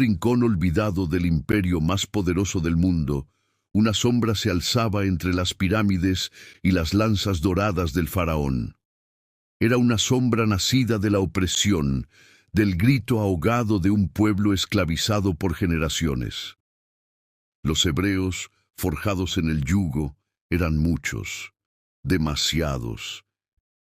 Rincón olvidado del imperio más poderoso del mundo, una sombra se alzaba entre las pirámides y las lanzas doradas del faraón. Era una sombra nacida de la opresión, del grito ahogado de un pueblo esclavizado por generaciones. Los hebreos, forjados en el yugo, eran muchos, demasiados,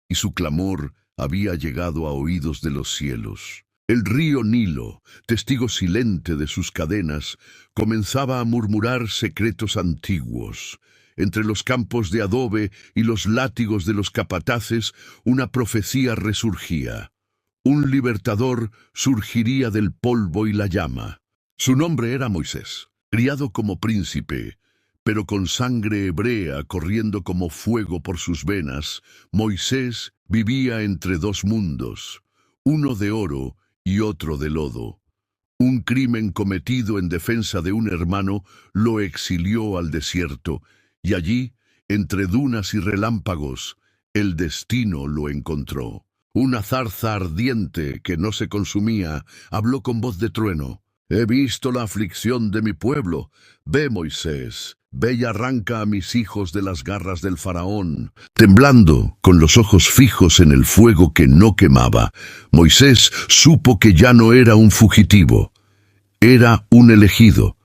y su clamor había llegado a oídos de los cielos. El río Nilo, testigo silente de sus cadenas, comenzaba a murmurar secretos antiguos. Entre los campos de adobe y los látigos de los capataces, una profecía resurgía. Un libertador surgiría del polvo y la llama. Su nombre era Moisés, criado como príncipe, pero con sangre hebrea corriendo como fuego por sus venas. Moisés vivía entre dos mundos, uno de oro y otro de lodo. Un crimen cometido en defensa de un hermano lo exilió al desierto, y allí, entre dunas y relámpagos, el destino lo encontró. Una zarza ardiente que no se consumía habló con voz de trueno. «He visto la aflicción de mi pueblo. Ve, Moisés, ve y arranca a mis hijos de las garras del faraón». Temblando, con los ojos fijos en el fuego que no quemaba, Moisés supo que ya no era un fugitivo. Era un elegido.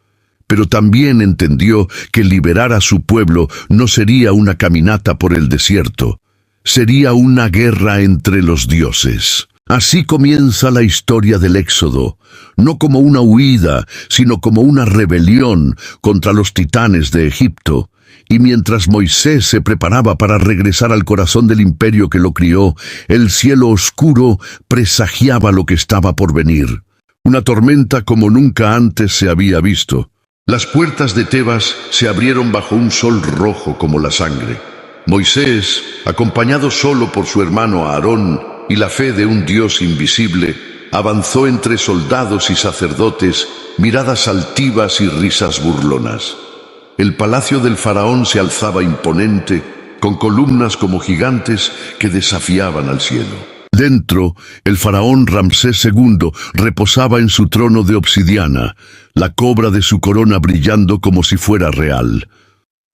Pero también entendió que liberar a su pueblo no sería una caminata por el desierto. Sería una guerra entre los dioses. Así comienza la historia del Éxodo, no como una huida, sino como una rebelión contra los titanes de Egipto. Y mientras Moisés se preparaba para regresar al corazón del imperio que lo crió, el cielo oscuro presagiaba lo que estaba por venir. Una tormenta como nunca antes se había visto. Las puertas de Tebas se abrieron bajo un sol rojo como la sangre. Moisés, acompañado solo por su hermano Aarón y la fe de un Dios invisible, avanzó entre soldados y sacerdotes, miradas altivas y risas burlonas. El palacio del faraón se alzaba imponente, con columnas como gigantes que desafiaban al cielo. Dentro, el faraón Ramsés II reposaba en su trono de obsidiana, la cobra de su corona brillando como si fuera real.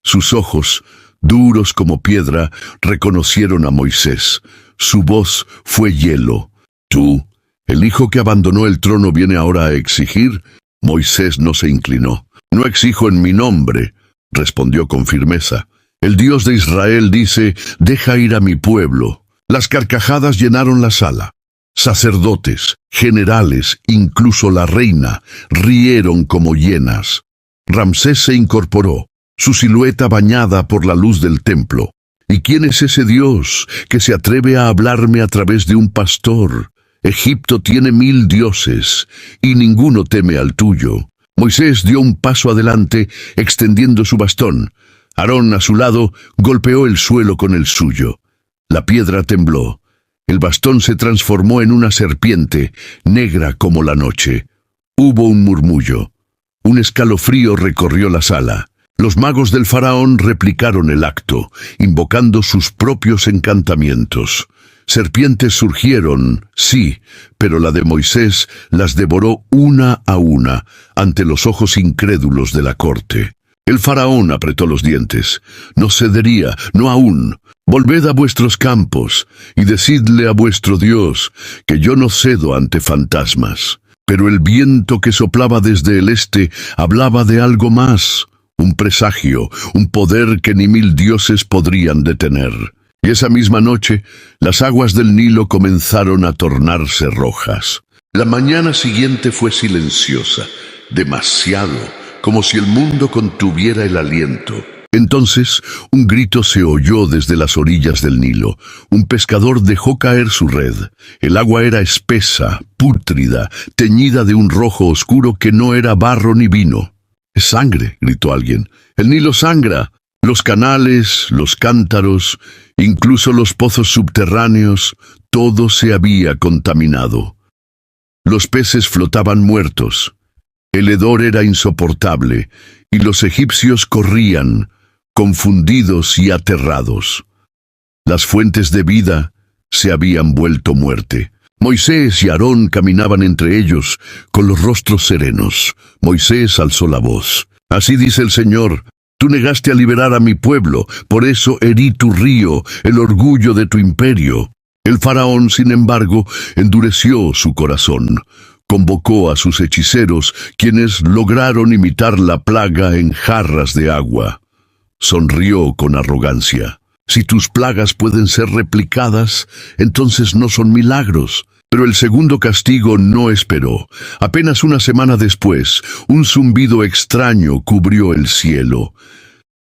Sus ojos, duros como piedra, reconocieron a Moisés. Su voz fue hielo. «¿Tú, el hijo que abandonó el trono, viene ahora a exigir?» Moisés no se inclinó. «No exijo en mi nombre», respondió con firmeza. «El Dios de Israel dice, deja ir a mi pueblo». Las carcajadas llenaron la sala. Sacerdotes, generales, incluso la reina, rieron como hienas. Ramsés se incorporó, su silueta bañada por la luz del templo. ¿Y quién es ese Dios que se atreve a hablarme a través de un pastor? Egipto tiene 1000 dioses, y ninguno teme al tuyo. Moisés dio un paso adelante, extendiendo su bastón. Aarón, a su lado, golpeó el suelo con el suyo. La piedra tembló. El bastón se transformó en una serpiente, negra como la noche. Hubo un murmullo. Un escalofrío recorrió la sala. Los magos del faraón replicaron el acto, invocando sus propios encantamientos. Serpientes surgieron, sí, pero la de Moisés las devoró una a una, ante los ojos incrédulos de la corte. El faraón apretó los dientes. «No cedería, no aún. Volved a vuestros campos y decidle a vuestro Dios que yo no cedo ante fantasmas». Pero el viento que soplaba desde el este hablaba de algo más, un presagio, un poder que ni 1000 dioses podrían detener. Y esa misma noche, las aguas del Nilo comenzaron a tornarse rojas. La mañana siguiente fue silenciosa, demasiado, como si el mundo contuviera el aliento. Entonces, un grito se oyó desde las orillas del Nilo. Un pescador dejó caer su red. El agua era espesa, pútrida, teñida de un rojo oscuro que no era barro ni vino. «¡Es sangre!», gritó alguien. «El Nilo sangra». Los canales, los cántaros, incluso los pozos subterráneos, todo se había contaminado. Los peces flotaban muertos. El hedor era insoportable, y los egipcios corrían, confundidos y aterrados. Las fuentes de vida se habían vuelto muerte. Moisés y Aarón caminaban entre ellos, con los rostros serenos. Moisés alzó la voz. Así dice el Señor: tú negaste a liberar a mi pueblo, por eso herí tu río, el orgullo de tu imperio. El faraón, sin embargo, endureció su corazón. Convocó a sus hechiceros, quienes lograron imitar la plaga en jarras de agua. Sonrió con arrogancia. Si tus plagas pueden ser replicadas, entonces no son milagros. Pero el segundo castigo no esperó. Apenas una semana después, un zumbido extraño cubrió el cielo.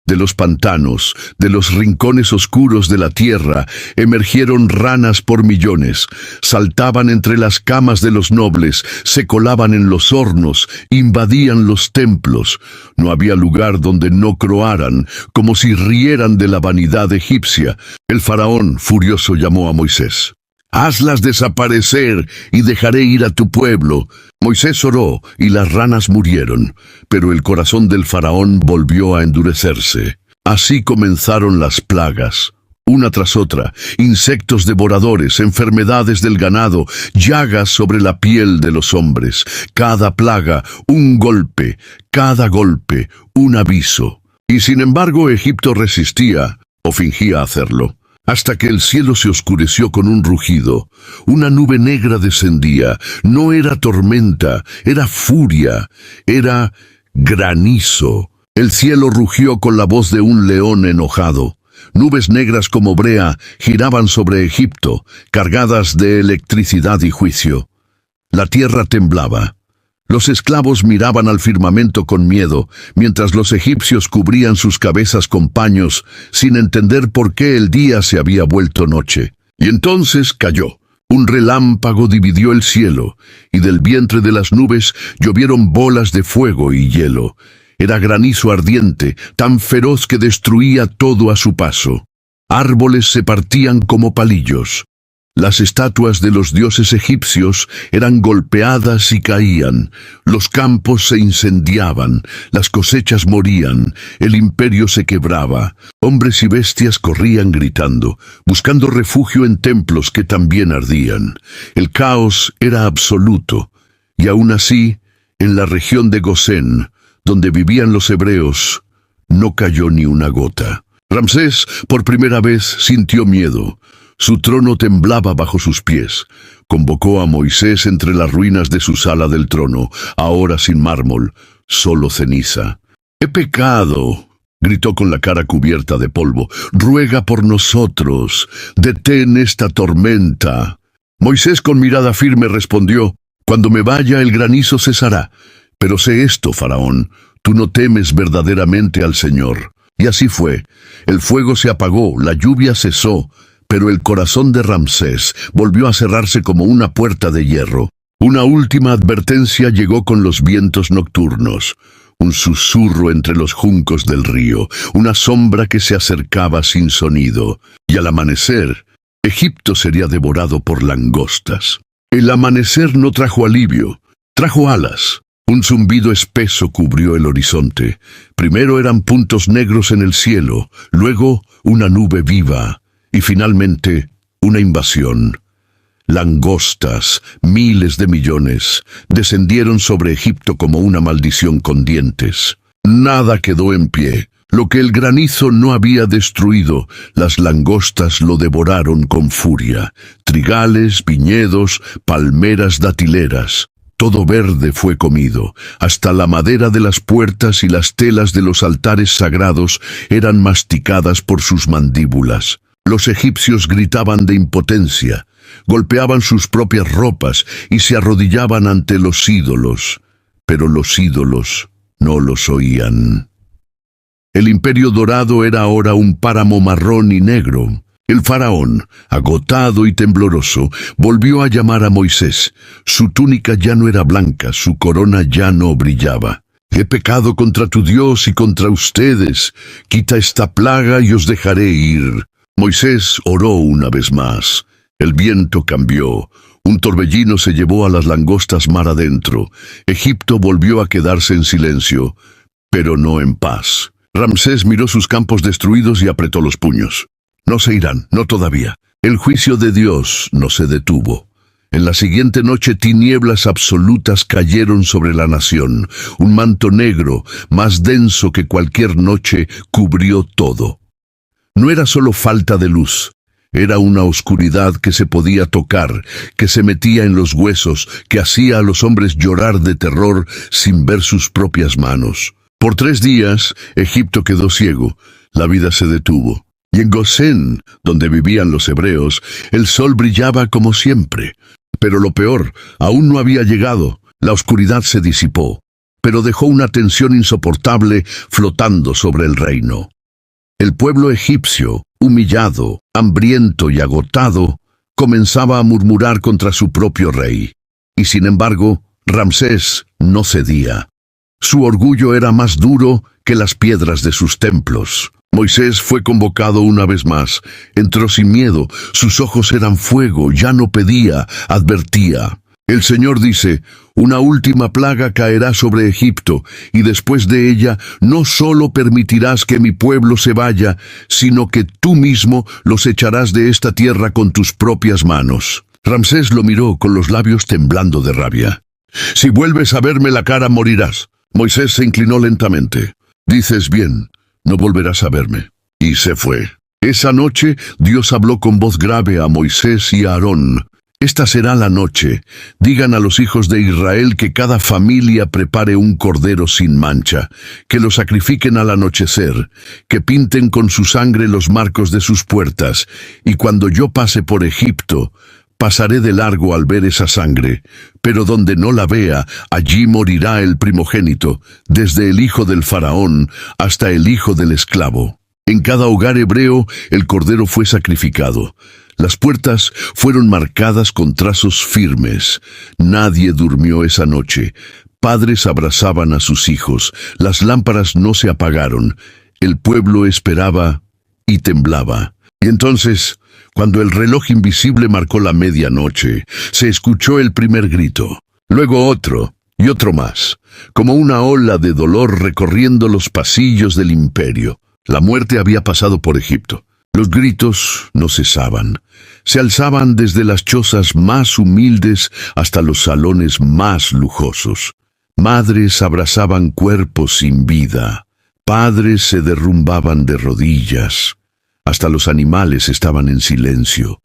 De los pantanos, de los rincones oscuros de la tierra, emergieron ranas por millones. Saltaban entre las camas de los nobles, se colaban en los hornos, invadían los templos. No había lugar donde no croaran, como si rieran de la vanidad egipcia. El faraón, furioso, llamó a Moisés. «Hazlas desaparecer y dejaré ir a tu pueblo». Moisés oró y las ranas murieron, pero el corazón del faraón volvió a endurecerse. Así comenzaron las plagas, una tras otra: insectos devoradores, enfermedades del ganado, llagas sobre la piel de los hombres. Cada plaga, un golpe; cada golpe, un aviso. Y sin embargo, Egipto resistía, o fingía hacerlo. Hasta que el cielo se oscureció con un rugido. Una nube negra descendía. No era tormenta, era furia, era granizo. El cielo rugió con la voz de un león enojado. Nubes negras como brea giraban sobre Egipto, cargadas de electricidad y juicio. La tierra temblaba. Los esclavos miraban al firmamento con miedo, mientras los egipcios cubrían sus cabezas con paños, sin entender por qué el día se había vuelto noche. Y entonces cayó. Un relámpago dividió el cielo, y del vientre de las nubes llovieron bolas de fuego y hielo. Era granizo ardiente, tan feroz que destruía todo a su paso. Árboles se partían como palillos. Las estatuas de los dioses egipcios eran golpeadas y caían. Los campos se incendiaban, las cosechas morían, el imperio se quebraba. Hombres y bestias corrían gritando, buscando refugio en templos que también ardían. El caos era absoluto, y aún así, en la región de Gosén, donde vivían los hebreos, no cayó ni una gota. Ramsés, por primera vez, sintió miedo. Su trono temblaba bajo sus pies. Convocó a Moisés entre las ruinas de su sala del trono, ahora sin mármol, solo ceniza. «He pecado», gritó con la cara cubierta de polvo. «Ruega por nosotros, detén esta tormenta». Moisés, con mirada firme, respondió: «Cuando me vaya, el granizo cesará. Pero sé esto, faraón, tú no temes verdaderamente al Señor». Y así fue. El fuego se apagó, la lluvia cesó, pero el corazón de Ramsés volvió a cerrarse como una puerta de hierro. Una última advertencia llegó con los vientos nocturnos. Un susurro entre los juncos del río, una sombra que se acercaba sin sonido. Y al amanecer, Egipto sería devorado por langostas. El amanecer no trajo alivio, trajo alas. Un zumbido espeso cubrió el horizonte. Primero eran puntos negros en el cielo, luego una nube viva, y finalmente una invasión. Langostas, miles de millones, descendieron sobre Egipto como una maldición con dientes. Nada quedó en pie. Lo que el granizo no había destruido, las langostas lo devoraron con furia. Trigales, viñedos, palmeras datileras. Todo verde fue comido, hasta la madera de las puertas y las telas de los altares sagrados eran masticadas por sus mandíbulas. Los egipcios gritaban de impotencia, golpeaban sus propias ropas y se arrodillaban ante los ídolos, pero los ídolos no los oían. El imperio dorado era ahora un páramo marrón y negro. El faraón, agotado y tembloroso, volvió a llamar a Moisés. Su túnica ya no era blanca, su corona ya no brillaba. «He pecado contra tu Dios y contra ustedes. Quita esta plaga y os dejaré ir». Moisés oró una vez más. El viento cambió. Un torbellino se llevó a las langostas mar adentro. Egipto volvió a quedarse en silencio, pero no en paz. Ramsés miró sus campos destruidos y apretó los puños. No se irán, no todavía. El juicio de Dios no se detuvo. En la siguiente noche tinieblas absolutas cayeron sobre la nación. Un manto negro, más denso que cualquier noche, cubrió todo. No era solo falta de luz. Era una oscuridad que se podía tocar, que se metía en los huesos, que hacía a los hombres llorar de terror sin ver sus propias manos. Por 3 días, Egipto quedó ciego, la vida se detuvo. Y en Gosén, donde vivían los hebreos, el sol brillaba como siempre. Pero lo peor, aún no había llegado, la oscuridad se disipó, pero dejó una tensión insoportable flotando sobre el reino. El pueblo egipcio, humillado, hambriento y agotado, comenzaba a murmurar contra su propio rey. Y sin embargo, Ramsés no cedía. Su orgullo era más duro que las piedras de sus templos. Moisés fue convocado una vez más. Entró sin miedo, sus ojos eran fuego, ya no pedía, advertía. El Señor dice, una última plaga caerá sobre Egipto, y después de ella no solo permitirás que mi pueblo se vaya, sino que tú mismo los echarás de esta tierra con tus propias manos. Ramsés lo miró con los labios temblando de rabia. Si vuelves a verme la cara, morirás. Moisés se inclinó lentamente. Dices bien, no volverás a verme. Y se fue. Esa noche Dios habló con voz grave a Moisés y a Aarón. Esta será la noche. Digan a los hijos de Israel que cada familia prepare un cordero sin mancha, que lo sacrifiquen al anochecer, que pinten con su sangre los marcos de sus puertas, y cuando yo pase por Egipto, pasaré de largo al ver esa sangre, pero donde no la vea, allí morirá el primogénito, desde el hijo del faraón hasta el hijo del esclavo. En cada hogar hebreo el cordero fue sacrificado. Las puertas fueron marcadas con trazos firmes. Nadie durmió esa noche. Padres abrazaban a sus hijos. Las lámparas no se apagaron. El pueblo esperaba y temblaba. Y entonces, cuando el reloj invisible marcó la medianoche, se escuchó el primer grito. Luego otro y otro más, como una ola de dolor recorriendo los pasillos del imperio. La muerte había pasado por Egipto. Los gritos no cesaban. Se alzaban desde las chozas más humildes hasta los salones más lujosos. Madres abrazaban cuerpos sin vida. Padres se derrumbaban de rodillas. Hasta los animales estaban en silencio,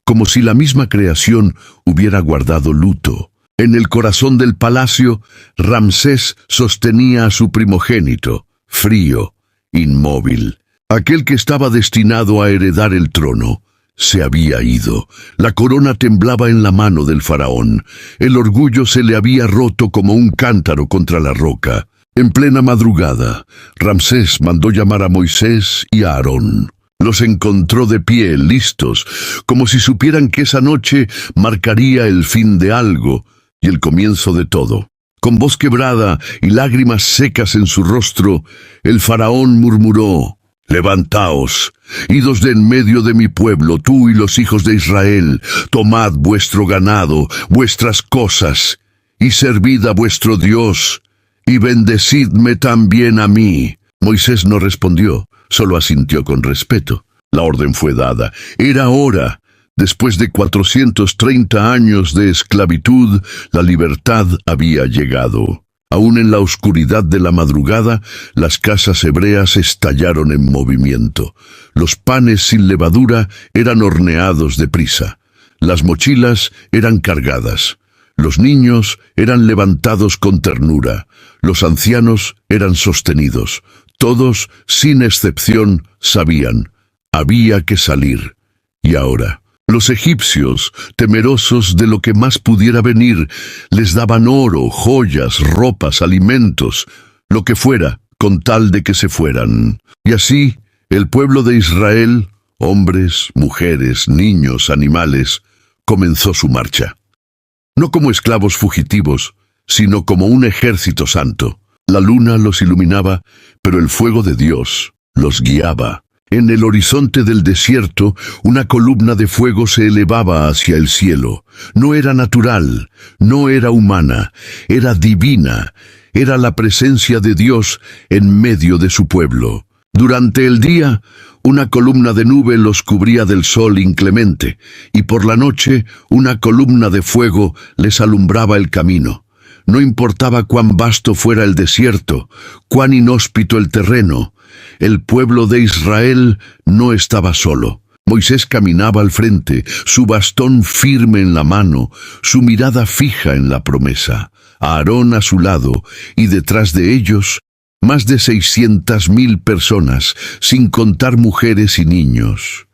como si la misma creación hubiera guardado luto. En el corazón del palacio, Ramsés sostenía a su primogénito, frío, inmóvil. Aquel que estaba destinado a heredar el trono se había ido. La corona temblaba en la mano del faraón. El orgullo se le había roto como un cántaro contra la roca. En plena madrugada, Ramsés mandó llamar a Moisés y a Aarón. Los encontró de pie, listos, como si supieran que esa noche marcaría el fin de algo y el comienzo de todo. Con voz quebrada y lágrimas secas en su rostro, el faraón murmuró: «Levantaos, idos de en medio de mi pueblo, tú y los hijos de Israel, tomad vuestro ganado, vuestras cosas, y servid a vuestro Dios, y bendecidme también a mí». Moisés no respondió, solo asintió con respeto. La orden fue dada. Era hora. Después de 430 años de esclavitud, la libertad había llegado. Aún en la oscuridad de la madrugada, las casas hebreas estallaron en movimiento. Los panes sin levadura eran horneados deprisa. Las mochilas eran cargadas. Los niños eran levantados con ternura. Los ancianos eran sostenidos. Todos, sin excepción, sabían: había que salir. Y ahora, los egipcios, temerosos de lo que más pudiera venir, les daban oro, joyas, ropas, alimentos, lo que fuera, con tal de que se fueran. Y así, el pueblo de Israel, hombres, mujeres, niños, animales, comenzó su marcha. No como esclavos fugitivos, sino como un ejército santo. La luna los iluminaba, pero el fuego de Dios los guiaba. En el horizonte del desierto, una columna de fuego se elevaba hacia el cielo. No era natural, no era humana, era divina. Era la presencia de Dios en medio de su pueblo. Durante el día, una columna de nube los cubría del sol inclemente, y por la noche una columna de fuego les alumbraba el camino. No importaba cuán vasto fuera el desierto, cuán inhóspito el terreno, el pueblo de Israel no estaba solo. Moisés caminaba al frente, su bastón firme en la mano, su mirada fija en la promesa. Aarón a su lado, y detrás de ellos, más de 600,000 personas, sin contar mujeres y niños.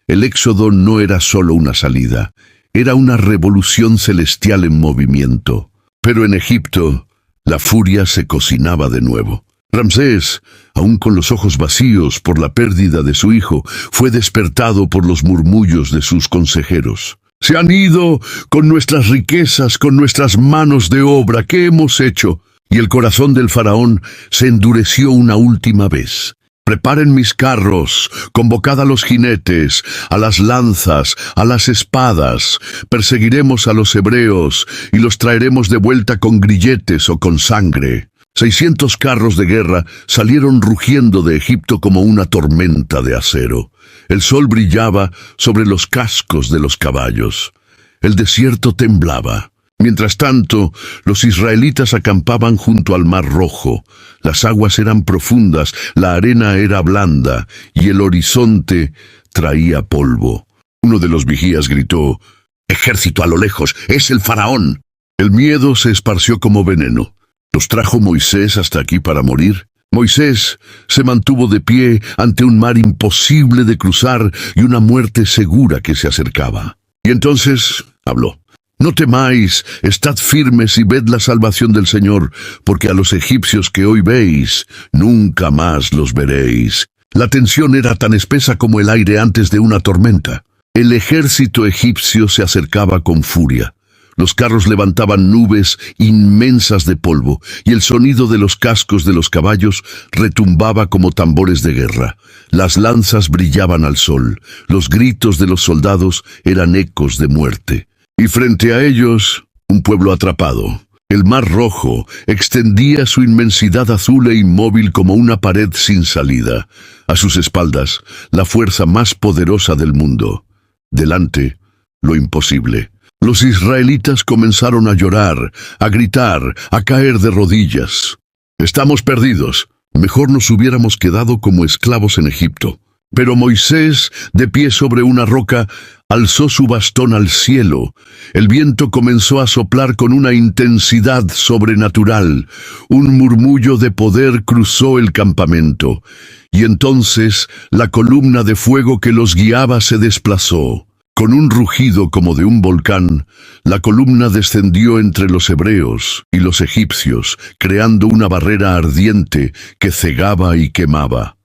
El éxodo no era solo una salida, era una revolución celestial en movimiento. Pero en Egipto, la furia se cocinaba de nuevo. Ramsés, aún con los ojos vacíos por la pérdida de su hijo, fue despertado por los murmullos de sus consejeros. «Se han ido con nuestras riquezas, con nuestras manos de obra. ¿Qué hemos hecho?» Y el corazón del faraón se endureció una última vez. «Preparen mis carros, convocad a los jinetes, a las lanzas, a las espadas. Perseguiremos a los hebreos y los traeremos de vuelta con grilletes o con sangre». 600 carros de guerra salieron rugiendo de Egipto como una tormenta de acero. El sol brillaba sobre los cascos de los caballos. El desierto temblaba. Mientras tanto, los israelitas acampaban junto al Mar Rojo. Las aguas eran profundas, la arena era blanda y el horizonte traía polvo. Uno de los vigías gritó: «¡Ejército a lo lejos! ¡Es el faraón!». El miedo se esparció como veneno. ¿Los trajo Moisés hasta aquí para morir? Moisés se mantuvo de pie ante un mar imposible de cruzar y una muerte segura que se acercaba. Y entonces habló: «No temáis, estad firmes y ved la salvación del Señor, porque a los egipcios que hoy veis, nunca más los veréis». La tensión era tan espesa como el aire antes de una tormenta. El ejército egipcio se acercaba con furia. Los carros levantaban nubes inmensas de polvo, y el sonido de los cascos de los caballos retumbaba como tambores de guerra. Las lanzas brillaban al sol, los gritos de los soldados eran ecos de muerte. Y frente a ellos, un pueblo atrapado. El Mar Rojo extendía su inmensidad azul e inmóvil como una pared sin salida. A sus espaldas, la fuerza más poderosa del mundo. Delante, lo imposible. Los israelitas comenzaron a llorar, a gritar, a caer de rodillas. «Estamos perdidos. Mejor nos hubiéramos quedado como esclavos en Egipto». Pero Moisés, de pie sobre una roca, alzó su bastón al cielo. El viento comenzó a soplar con una intensidad sobrenatural. Un murmullo de poder cruzó el campamento. Y entonces la columna de fuego que los guiaba se desplazó. Con un rugido como de un volcán, la columna descendió entre los hebreos y los egipcios, creando una barrera ardiente que cegaba y quemaba.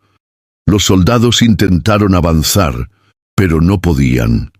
Los soldados intentaron avanzar, pero no podían.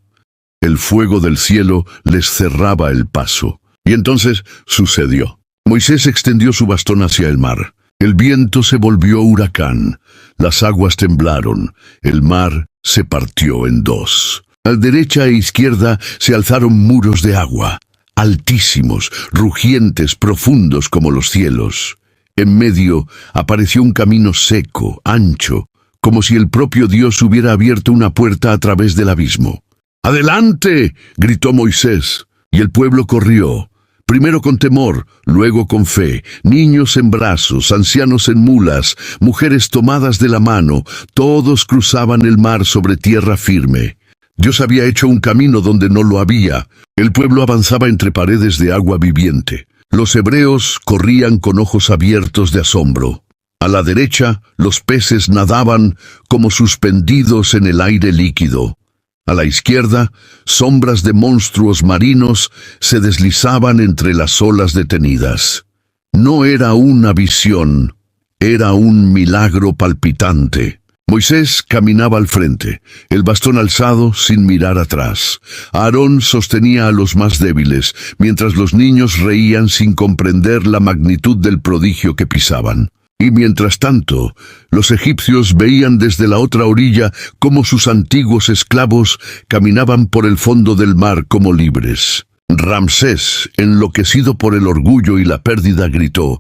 El fuego del cielo les cerraba el paso. Y entonces sucedió. Moisés extendió su bastón hacia el mar. El viento se volvió huracán. Las aguas temblaron. El mar se partió en dos. A derecha e izquierda se alzaron muros de agua, altísimos, rugientes, profundos como los cielos. En medio apareció un camino seco, ancho, como si el propio Dios hubiera abierto una puerta a través del abismo. «¡Adelante!», gritó Moisés, y el pueblo corrió. Primero con temor, luego con fe, niños en brazos, ancianos en mulas, mujeres tomadas de la mano, todos cruzaban el mar sobre tierra firme. Dios había hecho un camino donde no lo había. El pueblo avanzaba entre paredes de agua viviente. Los hebreos corrían con ojos abiertos de asombro. A la derecha, los peces nadaban como suspendidos en el aire líquido. A la izquierda, sombras de monstruos marinos se deslizaban entre las olas detenidas. No era una visión, era un milagro palpitante. Moisés caminaba al frente, el bastón alzado sin mirar atrás. Aarón sostenía a los más débiles, mientras los niños reían sin comprender la magnitud del prodigio que pisaban. Y mientras tanto, los egipcios veían desde la otra orilla cómo sus antiguos esclavos caminaban por el fondo del mar como libres. Ramsés, enloquecido por el orgullo y la pérdida, gritó: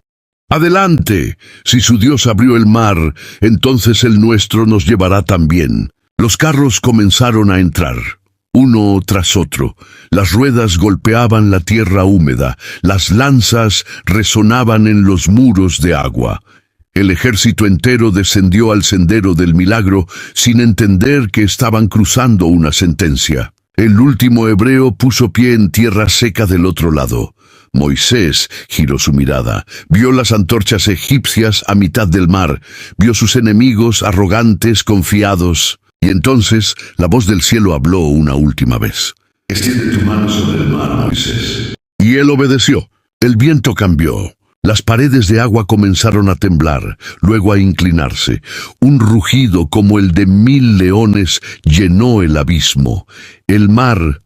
Adelante. Si su Dios abrió el mar, entonces el nuestro nos llevará también. Los carros comenzaron a entrar, uno tras otro. Las ruedas golpeaban la tierra húmeda, las lanzas resonaban en los muros de agua. El ejército entero descendió al sendero del milagro sin entender que estaban cruzando una sentencia. El último hebreo puso pie en tierra seca del otro lado. Moisés giró su mirada, vio las antorchas egipcias a mitad del mar, vio sus enemigos arrogantes, confiados. Y entonces la voz del cielo habló una última vez. «Extiende tu mano sobre el mar, Moisés». Y él obedeció. El viento cambió. Las paredes de agua comenzaron a temblar, luego a inclinarse. Un rugido como el de 1000 leones llenó el abismo. El mar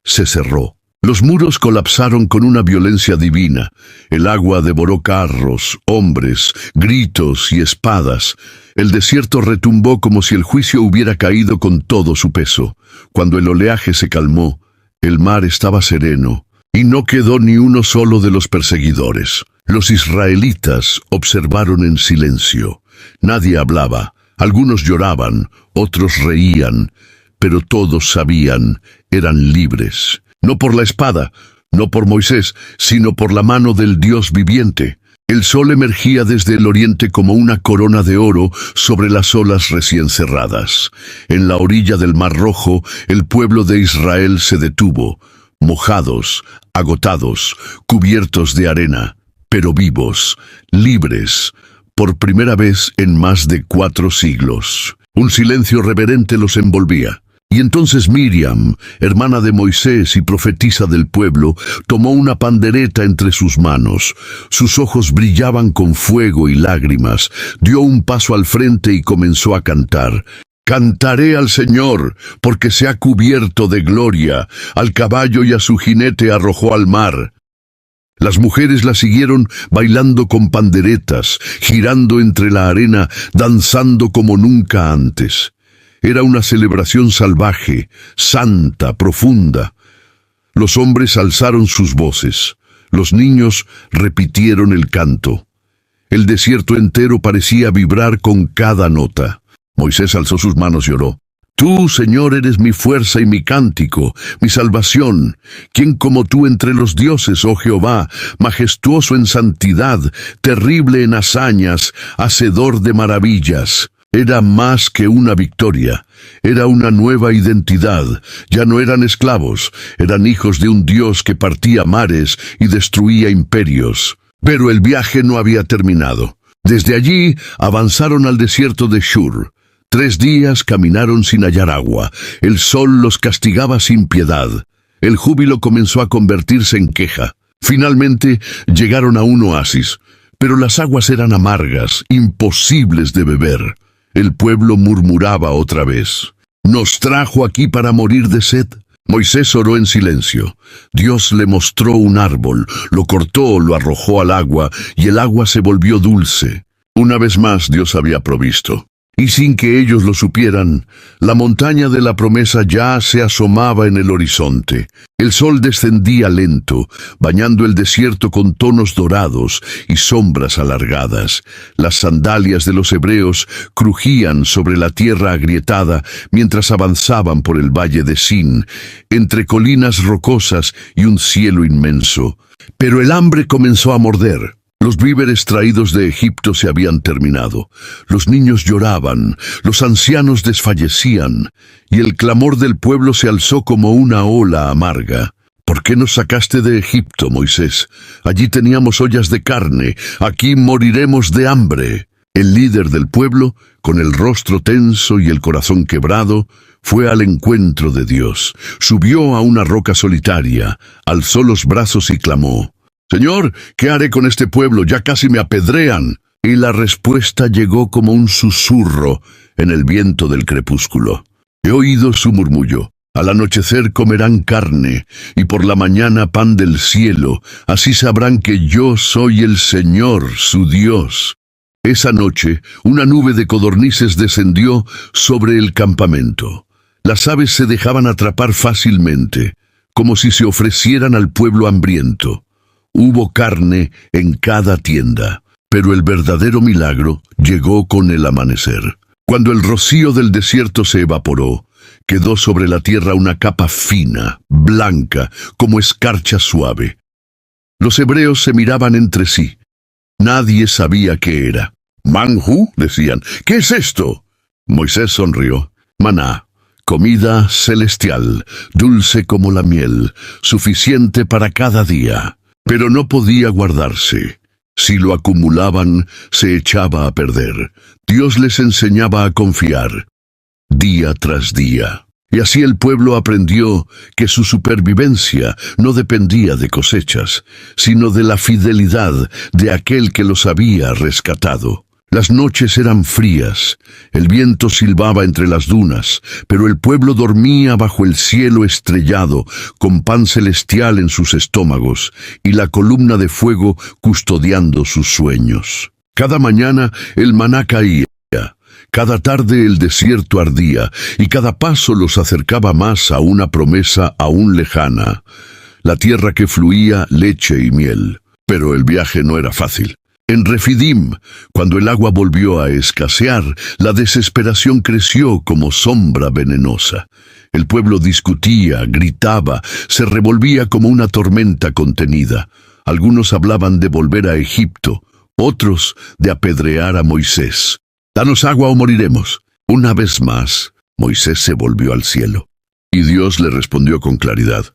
se cerró. Los muros colapsaron con una violencia divina. El agua devoró carros, hombres, gritos y espadas. El desierto retumbó como si el juicio hubiera caído con todo su peso. Cuando el oleaje se calmó, el mar estaba sereno, y no quedó ni uno solo de los perseguidores. Los israelitas observaron en silencio. Nadie hablaba. Algunos lloraban, otros reían, pero todos sabían, eran libres. No por la espada, no por Moisés, sino por la mano del Dios viviente. El sol emergía desde el oriente como una corona de oro sobre las olas recién cerradas. En la orilla del Mar Rojo, el pueblo de Israel se detuvo, mojados, agotados, cubiertos de arena, pero vivos, libres, por primera vez en más de 4 siglos. Un silencio reverente los envolvía. Y entonces Miriam, hermana de Moisés y profetisa del pueblo, tomó una pandereta entre sus manos. Sus ojos brillaban con fuego y lágrimas. Dio un paso al frente y comenzó a cantar. «Cantaré al Señor, porque se ha cubierto de gloria. Al caballo y a su jinete arrojó al mar». Las mujeres la siguieron bailando con panderetas, girando entre la arena, danzando como nunca antes. Era una celebración salvaje, santa, profunda. Los hombres alzaron sus voces. Los niños repitieron el canto. El desierto entero parecía vibrar con cada nota. Moisés alzó sus manos y oró. «Tú, Señor, eres mi fuerza y mi cántico, mi salvación. ¿Quién como tú entre los dioses, oh Jehová, majestuoso en santidad, terrible en hazañas, hacedor de maravillas?» Era más que una victoria, era una nueva identidad. Ya no eran esclavos, eran hijos de un Dios que partía mares y destruía imperios. Pero el viaje no había terminado. Desde allí avanzaron al desierto de Shur. 3 días caminaron sin hallar agua. El sol los castigaba sin piedad. El júbilo comenzó a convertirse en queja. Finalmente llegaron a un oasis, pero las aguas eran amargas, imposibles de beber. El pueblo murmuraba otra vez. «¿Nos trajo aquí para morir de sed?» Moisés oró en silencio. Dios le mostró un árbol, lo cortó, lo arrojó al agua, y el agua se volvió dulce. Una vez más Dios había provisto. Y sin que ellos lo supieran, la montaña de la promesa ya se asomaba en el horizonte. El sol descendía lento, bañando el desierto con tonos dorados y sombras alargadas. Las sandalias de los hebreos crujían sobre la tierra agrietada mientras avanzaban por el valle de Sin, entre colinas rocosas y un cielo inmenso. Pero el hambre comenzó a morder. Los víveres traídos de Egipto se habían terminado. Los niños lloraban, los ancianos desfallecían, y el clamor del pueblo se alzó como una ola amarga. «¿Por qué nos sacaste de Egipto, Moisés? Allí teníamos ollas de carne, aquí moriremos de hambre». El líder del pueblo, con el rostro tenso y el corazón quebrado, fue al encuentro de Dios. Subió a una roca solitaria, alzó los brazos y clamó. «Señor, ¿qué haré con este pueblo? Ya casi me apedrean». Y la respuesta llegó como un susurro en el viento del crepúsculo. «He oído su murmullo. Al anochecer comerán carne, y por la mañana pan del cielo. Así sabrán que yo soy el Señor, su Dios». Esa noche, una nube de codornices descendió sobre el campamento. Las aves se dejaban atrapar fácilmente, como si se ofrecieran al pueblo hambriento. Hubo carne en cada tienda. Pero el verdadero milagro llegó con el amanecer. Cuando el rocío del desierto se evaporó, quedó sobre la tierra una capa fina, blanca, como escarcha suave. Los hebreos se miraban entre sí. Nadie sabía qué era. «Manjú», decían. «¿Qué es esto?» Moisés sonrió. «Maná, comida celestial, dulce como la miel, suficiente para cada día». Pero no podía guardarse. Si lo acumulaban, se echaba a perder. Dios les enseñaba a confiar, día tras día. Y así el pueblo aprendió que su supervivencia no dependía de cosechas, sino de la fidelidad de aquel que los había rescatado. Las noches eran frías, el viento silbaba entre las dunas, pero el pueblo dormía bajo el cielo estrellado, con pan celestial en sus estómagos y la columna de fuego custodiando sus sueños. Cada mañana el maná caía. Cada tarde el desierto ardía, y cada paso los acercaba más a una promesa aún lejana, la tierra que fluía leche y miel. Pero el viaje no era fácil. En Refidim, cuando el agua volvió a escasear, la desesperación creció como sombra venenosa. El pueblo discutía, gritaba, se revolvía como una tormenta contenida. Algunos hablaban de volver a Egipto, otros de apedrear a Moisés. «Danos agua o moriremos». Una vez más, Moisés se volvió al cielo. Y Dios le respondió con claridad: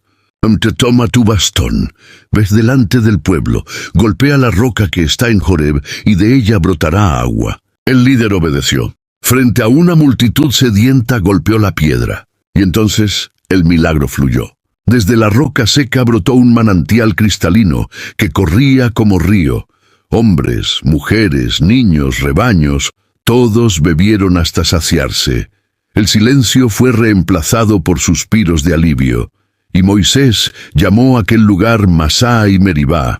«Te toma tu bastón, ves delante del pueblo, golpea la roca que está en Joreb, y de ella brotará agua». El líder obedeció. Frente a una multitud sedienta golpeó la piedra, y entonces el milagro fluyó. Desde la roca seca brotó un manantial cristalino que corría como río. Hombres, mujeres, niños, rebaños, todos bebieron hasta saciarse. El silencio fue reemplazado por suspiros de alivio, y Moisés llamó a aquel lugar Masá y Meribá,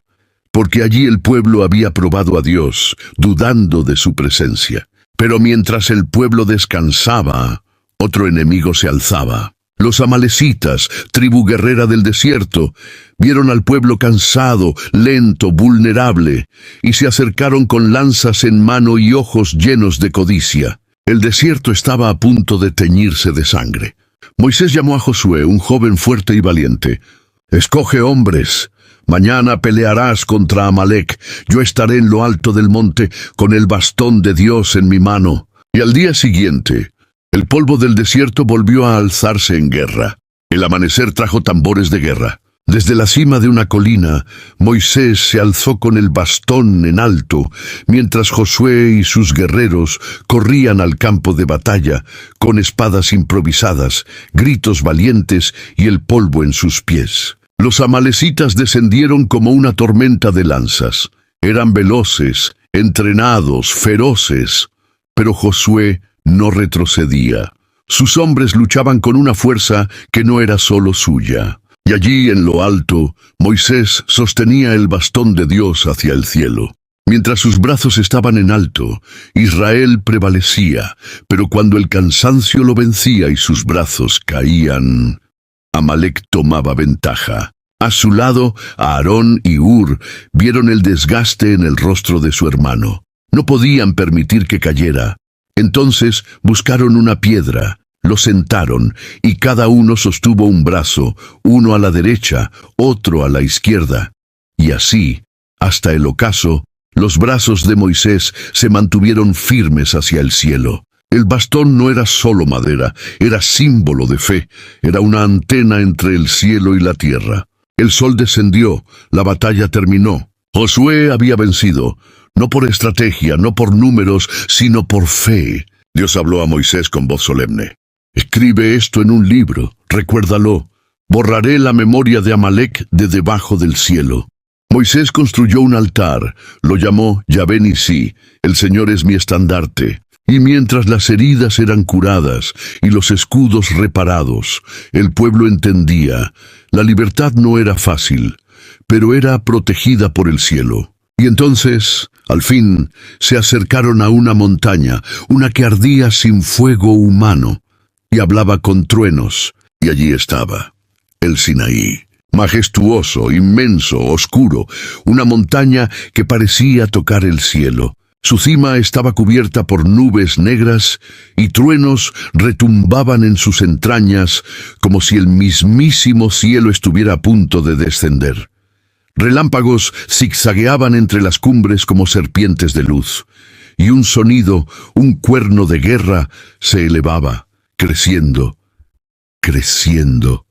porque allí el pueblo había probado a Dios, dudando de su presencia. Pero mientras el pueblo descansaba, otro enemigo se alzaba. Los amalecitas, tribu guerrera del desierto, vieron al pueblo cansado, lento, vulnerable, y se acercaron con lanzas en mano y ojos llenos de codicia. El desierto estaba a punto de teñirse de sangre. Moisés llamó a Josué, un joven fuerte y valiente. «Escoge hombres. Mañana pelearás contra Amalec. Yo estaré en lo alto del monte con el bastón de Dios en mi mano». Y al día siguiente, el polvo del desierto volvió a alzarse en guerra. El amanecer trajo tambores de guerra. Desde la cima de una colina, Moisés se alzó con el bastón en alto, mientras Josué y sus guerreros corrían al campo de batalla, con espadas improvisadas, gritos valientes y el polvo en sus pies. Los amalecitas descendieron como una tormenta de lanzas. Eran veloces, entrenados, feroces, pero Josué no retrocedía. Sus hombres luchaban con una fuerza que no era solo suya. Y allí, en lo alto, Moisés sostenía el bastón de Dios hacia el cielo. Mientras sus brazos estaban en alto, Israel prevalecía, pero cuando el cansancio lo vencía y sus brazos caían, Amalec tomaba ventaja. A su lado, Aarón y Hur vieron el desgaste en el rostro de su hermano. No podían permitir que cayera. Entonces buscaron una piedra, lo sentaron, y cada uno sostuvo un brazo, uno a la derecha, otro a la izquierda. Y así, hasta el ocaso, los brazos de Moisés se mantuvieron firmes hacia el cielo. El bastón no era solo madera, era símbolo de fe, era una antena entre el cielo y la tierra. El sol descendió, la batalla terminó. Josué había vencido, no por estrategia, no por números, sino por fe. Dios habló a Moisés con voz solemne. «Escribe esto en un libro, recuérdalo. Borraré la memoria de Amalec de debajo del cielo». Moisés construyó un altar, lo llamó Yahvé Nisí, el Señor es mi estandarte. Y mientras las heridas eran curadas y los escudos reparados, el pueblo entendía, la libertad no era fácil, pero era protegida por el cielo. Y entonces, al fin, se acercaron a una montaña, una que ardía sin fuego humano, y hablaba con truenos, y allí estaba, el Sinaí. majestuoso, inmenso, oscuro, una montaña que parecía tocar el cielo. Su cima estaba cubierta por nubes negras y truenos retumbaban en sus entrañas como si el mismísimo cielo estuviera a punto de descender. Relámpagos zigzagueaban entre las cumbres como serpientes de luz, y un sonido, un cuerno de guerra, se elevaba, creciendo, creciendo,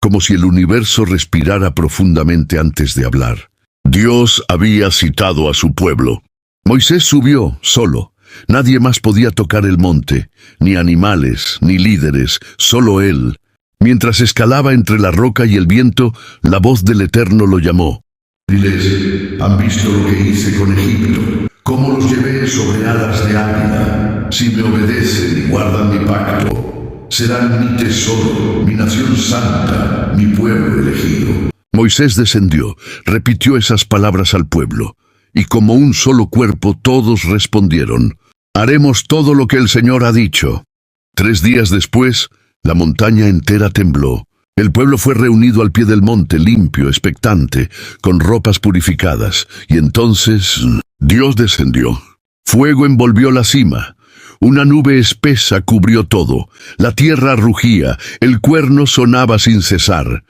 como si el universo respirara profundamente antes de hablar. Dios había citado a su pueblo. Moisés subió solo. Nadie más podía tocar el monte, ni animales, ni líderes, solo él. Mientras escalaba entre la roca y el viento, la voz del Eterno lo llamó. Diles, ¿han visto lo que hice con Egipto? ¿Cómo los llevé sobre alas de águila? Si me obedecen y guardan mi pacto, serán mi tesoro, mi nación santa, mi pueblo elegido. Moisés descendió, repitió esas palabras al pueblo, y como un solo cuerpo todos respondieron, «Haremos todo lo que el Señor ha dicho». 3 días después, la montaña entera tembló. El pueblo fue reunido al pie del monte, limpio, expectante, con ropas purificadas, y entonces Dios descendió. Fuego envolvió la cima. Una nube espesa cubrió todo. La tierra rugía, el cuerno sonaba sin cesar.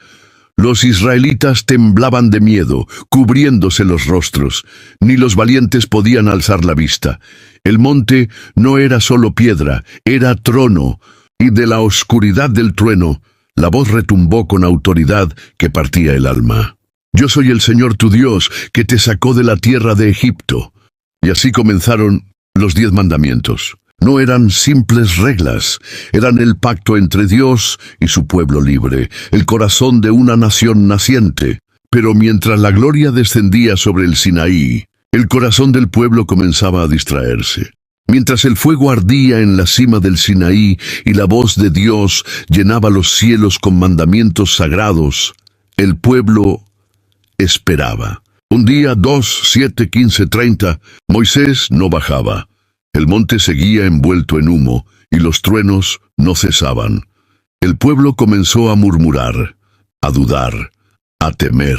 Los israelitas temblaban de miedo, cubriéndose los rostros. Ni los valientes podían alzar la vista. El monte no era solo piedra, era trono, y de la oscuridad del trueno, la voz retumbó con autoridad que partía el alma. «Yo soy el Señor tu Dios, que te sacó de la tierra de Egipto». Y así comenzaron los 10 mandamientos. No eran simples reglas, eran el pacto entre Dios y su pueblo libre, el corazón de una nación naciente. Pero mientras la gloria descendía sobre el Sinaí, el corazón del pueblo comenzaba a distraerse. Mientras el fuego ardía en la cima del Sinaí y la voz de Dios llenaba los cielos con mandamientos sagrados, el pueblo esperaba. Un día, 2, 7, 15, 30, Moisés no bajaba. El monte seguía envuelto en humo y los truenos no cesaban. El pueblo comenzó a murmurar, a dudar, a temer.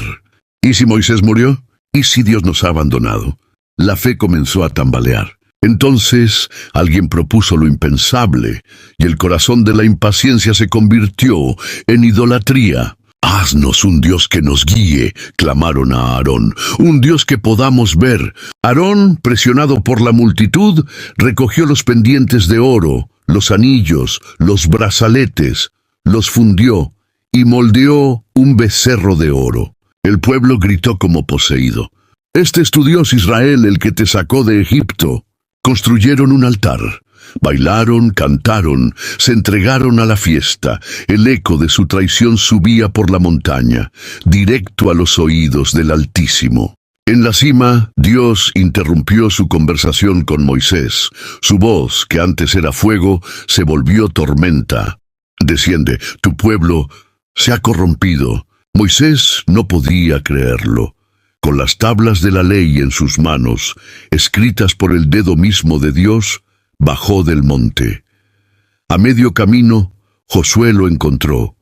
¿Y si Moisés murió? ¿Y si Dios nos ha abandonado? La fe comenzó a tambalear. Entonces alguien propuso lo impensable, y el corazón de la impaciencia se convirtió en idolatría. «Haznos un Dios que nos guíe», clamaron a Aarón, «un Dios que podamos ver». Aarón, presionado por la multitud, recogió los pendientes de oro, los anillos, los brazaletes, los fundió y moldeó un becerro de oro. El pueblo gritó como poseído, «Este es tu Dios, Israel, el que te sacó de Egipto». Construyeron un altar, bailaron, cantaron, se entregaron a la fiesta. El eco de su traición subía por la montaña, directo a los oídos del Altísimo. En la cima, Dios interrumpió su conversación con Moisés. Su voz, que antes era fuego, se volvió tormenta. «Desciende, tu pueblo se ha corrompido». Moisés no podía creerlo. Con las tablas de la ley en sus manos, escritas por el dedo mismo de Dios, bajó del monte. A medio camino, Josué lo encontró.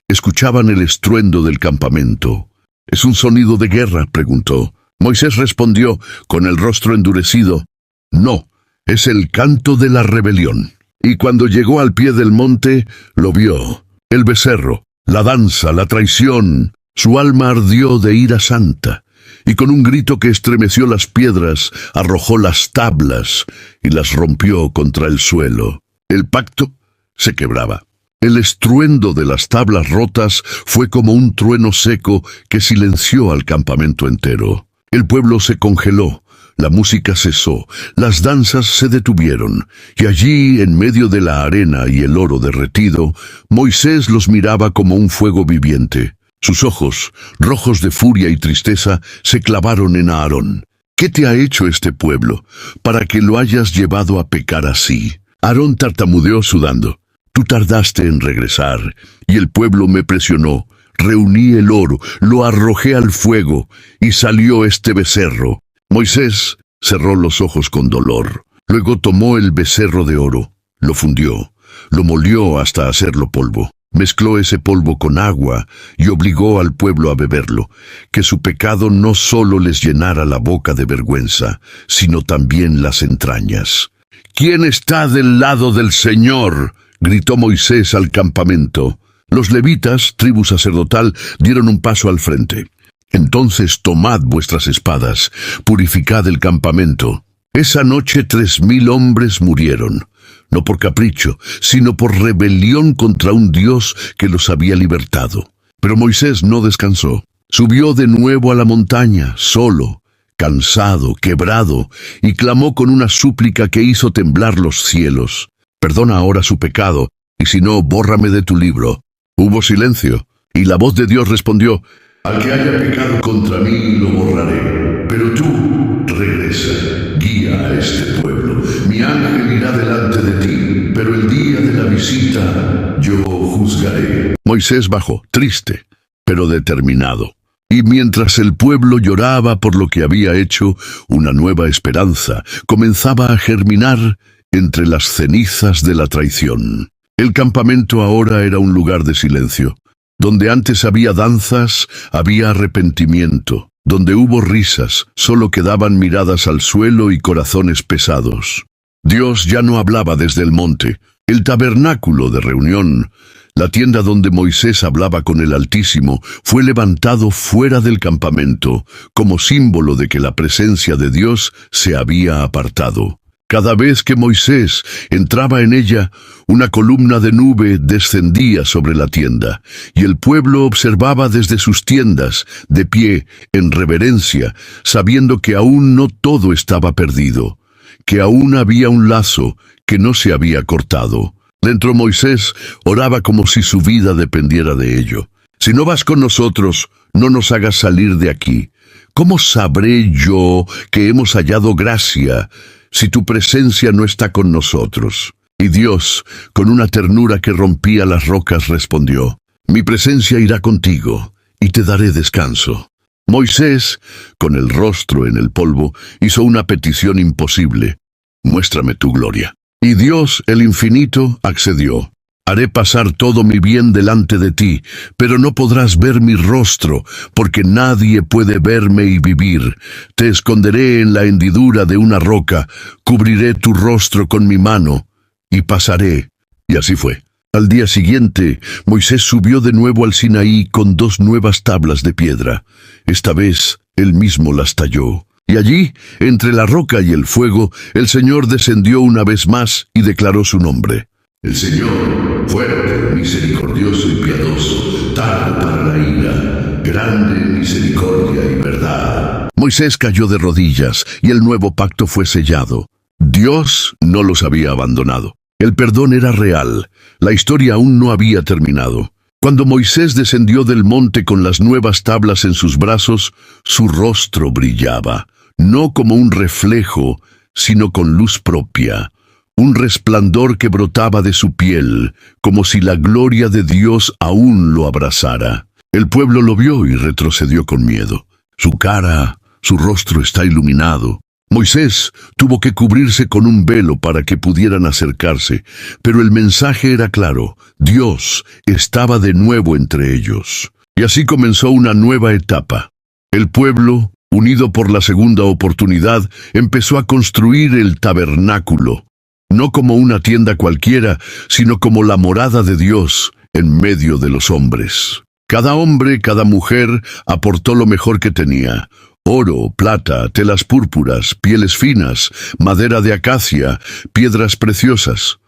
Escuchaban el estruendo del campamento. «¿Es un sonido de guerra?», preguntó. Moisés respondió, con el rostro endurecido, «No, es el canto de la rebelión». Y cuando llegó al pie del monte, lo vio. El becerro, la danza, la traición. Su alma ardió de ira santa. Y con un grito que estremeció las piedras, arrojó las tablas y las rompió contra el suelo. El pacto se quebraba. El estruendo de las tablas rotas fue como un trueno seco que silenció al campamento entero. El pueblo se congeló, la música cesó, las danzas se detuvieron, y allí, en medio de la arena y el oro derretido, Moisés los miraba como un fuego viviente. Sus ojos, rojos de furia y tristeza, se clavaron en Aarón. «¿Qué te ha hecho este pueblo para que lo hayas llevado a pecar así?» Aarón tartamudeó sudando. «Tú tardaste en regresar, y el pueblo me presionó. Reuní el oro, lo arrojé al fuego, y salió este becerro». Moisés cerró los ojos con dolor. Luego tomó el becerro de oro, lo fundió, lo molió hasta hacerlo polvo. Mezcló ese polvo con agua y obligó al pueblo a beberlo, que su pecado no solo les llenara la boca de vergüenza, sino también las entrañas. «¿Quién está del lado del Señor?», gritó Moisés al campamento. Los levitas, tribu sacerdotal, dieron un paso al frente. «Entonces tomad vuestras espadas, purificad el campamento». Esa noche 3000 hombres murieron, no por capricho, sino por rebelión contra un Dios que los había libertado. Pero Moisés no descansó. Subió de nuevo a la montaña, solo, cansado, quebrado, y clamó con una súplica que hizo temblar los cielos. «Perdona ahora su pecado, y si no, bórrame de tu libro». Hubo silencio, y la voz de Dios respondió: «Al que haya pecado contra mí lo borraré, pero tú regresa, guía a este pueblo. Mi ángel irá delante de ti, pero el día de la visita yo juzgaré». Moisés bajó, triste, pero determinado. Y mientras el pueblo lloraba por lo que había hecho, una nueva esperanza comenzaba a germinar entre las cenizas de la traición. El campamento ahora era un lugar de silencio. Donde antes había danzas, había arrepentimiento. Donde hubo risas, solo quedaban miradas al suelo y corazones pesados. Dios ya no hablaba desde el monte. El tabernáculo de reunión, la tienda donde Moisés hablaba con el Altísimo, fue levantado fuera del campamento, como símbolo de que la presencia de Dios se había apartado. Cada vez que Moisés entraba en ella, una columna de nube descendía sobre la tienda, y el pueblo observaba desde sus tiendas, de pie, en reverencia, sabiendo que aún no todo estaba perdido, que aún había un lazo que no se había cortado. Dentro Moisés oraba como si su vida dependiera de ello. «Si no vas con nosotros, no nos hagas salir de aquí. ¿Cómo sabré yo que hemos hallado gracia si tu presencia no está con nosotros?» Y Dios, con una ternura que rompía las rocas, respondió: «Mi presencia irá contigo, y te daré descanso». Moisés, con el rostro en el polvo, hizo una petición imposible: «Muéstrame tu gloria». Y Dios, el infinito, accedió: «Haré pasar todo mi bien delante de ti, pero no podrás ver mi rostro, porque nadie puede verme y vivir. Te esconderé en la hendidura de una roca, cubriré tu rostro con mi mano, y pasaré». Y así fue. Al día siguiente, Moisés subió de nuevo al Sinaí con 2 nuevas tablas de piedra. Esta vez, él mismo las talló. Y allí, entre la roca y el fuego, el Señor descendió una vez más y declaró su nombre: «El Señor, fuerte, misericordioso y piadoso, tardo para la ira, grande en misericordia y verdad». Moisés cayó de rodillas y el nuevo pacto fue sellado. Dios no los había abandonado. El perdón era real. La historia aún no había terminado. Cuando Moisés descendió del monte con las nuevas tablas en sus brazos, su rostro brillaba, no como un reflejo, sino con luz propia. Un resplandor que brotaba de su piel, como si la gloria de Dios aún lo abrazara. El pueblo lo vio y retrocedió con miedo. Su cara, su rostro está iluminado. Moisés tuvo que cubrirse con un velo para que pudieran acercarse, pero el mensaje era claro: Dios estaba de nuevo entre ellos. Y así comenzó una nueva etapa. El pueblo, unido por la segunda oportunidad, empezó a construir el tabernáculo, no como una tienda cualquiera, sino como la morada de Dios en medio de los hombres. Cada hombre, cada mujer aportó lo mejor que tenía: oro, plata, telas púrpuras, pieles finas, madera de acacia, piedras preciosas.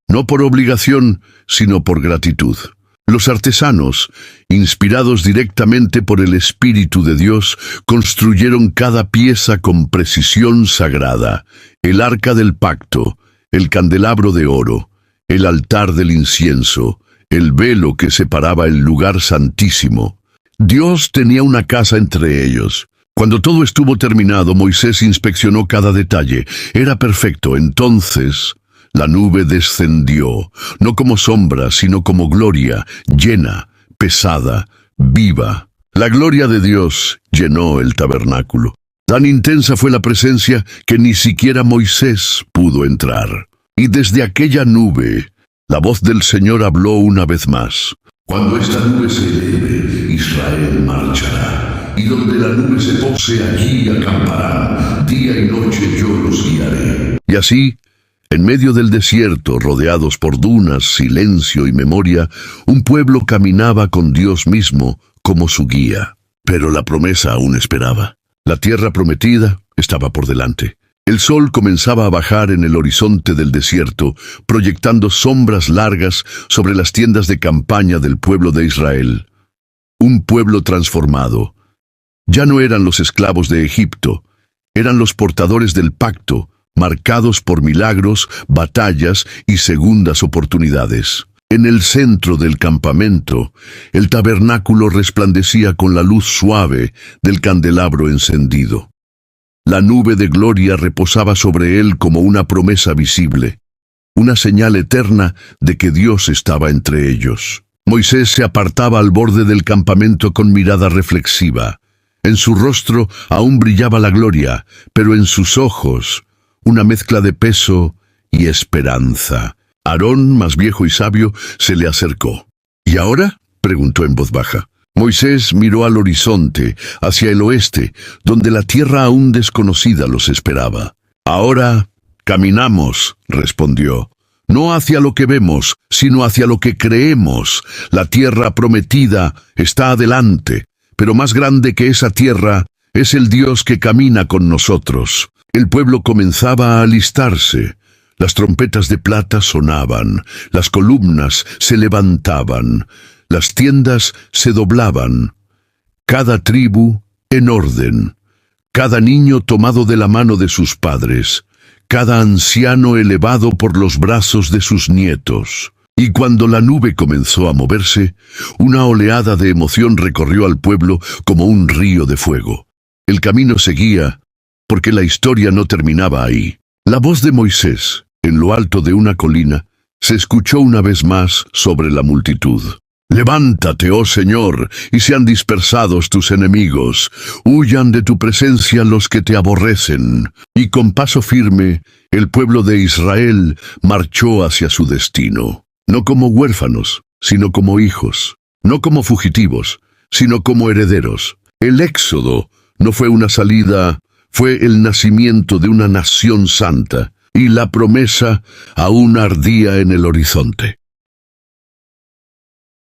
No por obligación, sino por gratitud. Los artesanos, inspirados directamente por el Espíritu de Dios, construyeron cada pieza con precisión sagrada: el arca del pacto, el candelabro de oro, el altar del incienso, el velo que separaba el lugar santísimo. Dios tenía una casa entre ellos. Cuando todo estuvo terminado, Moisés inspeccionó cada detalle. Era perfecto. Entonces la nube descendió, no como sombra, sino como gloria, llena, pesada, viva. La gloria de Dios llenó el tabernáculo. Tan intensa fue la presencia que ni siquiera Moisés pudo entrar. Y desde aquella nube, La voz del Señor habló una vez más. Cuando esta nube se eleve, Israel marchará, y donde la nube se pose, allí acamparán. Día y noche yo los guiaré. Y así, en medio del desierto, rodeados por dunas, silencio y memoria, un pueblo caminaba con Dios mismo como su guía. Pero la promesa aún esperaba. La tierra prometida estaba por delante. El sol comenzaba a bajar en el horizonte del desierto, proyectando sombras largas sobre las tiendas de campaña del pueblo de Israel. Un pueblo transformado. Ya no eran los esclavos de Egipto, eran los portadores del pacto, marcados por milagros, batallas y segundas oportunidades. En el centro del campamento, el tabernáculo resplandecía con la luz suave del candelabro encendido. La nube de gloria reposaba sobre él como una promesa visible, una señal eterna de que Dios estaba entre ellos. Moisés se apartaba al borde del campamento con mirada reflexiva. En su rostro aún brillaba la gloria, pero en sus ojos una mezcla de peso y esperanza. Aarón, más viejo y sabio, se le acercó. ¿Y ahora?, preguntó en voz baja. Moisés miró al horizonte, hacia el oeste, donde la tierra aún desconocida los esperaba. Ahora caminamos, respondió, no hacia lo que vemos, sino hacia lo que creemos. La tierra prometida está adelante, pero más grande que esa tierra es el Dios que camina con nosotros. El pueblo comenzaba a alistarse. Las trompetas de plata sonaban, las columnas se levantaban, las tiendas se doblaban, cada tribu en orden, cada niño tomado de la mano de sus padres, cada anciano elevado por los brazos de sus nietos. Y cuando la nube comenzó a moverse, una oleada de emoción recorrió al pueblo como un río de fuego. El camino seguía, porque la historia no terminaba ahí. La voz de Moisés, en lo alto de una colina, se escuchó una vez más sobre la multitud. Levántate, oh Señor, y sean dispersados tus enemigos. Huyan de tu presencia los que te aborrecen. Y con paso firme, el pueblo de Israel marchó hacia su destino. No como huérfanos, sino como hijos. No como fugitivos, sino como herederos. El éxodo no fue una salida, fue el nacimiento de una nación santa, y la promesa aún ardía en el horizonte.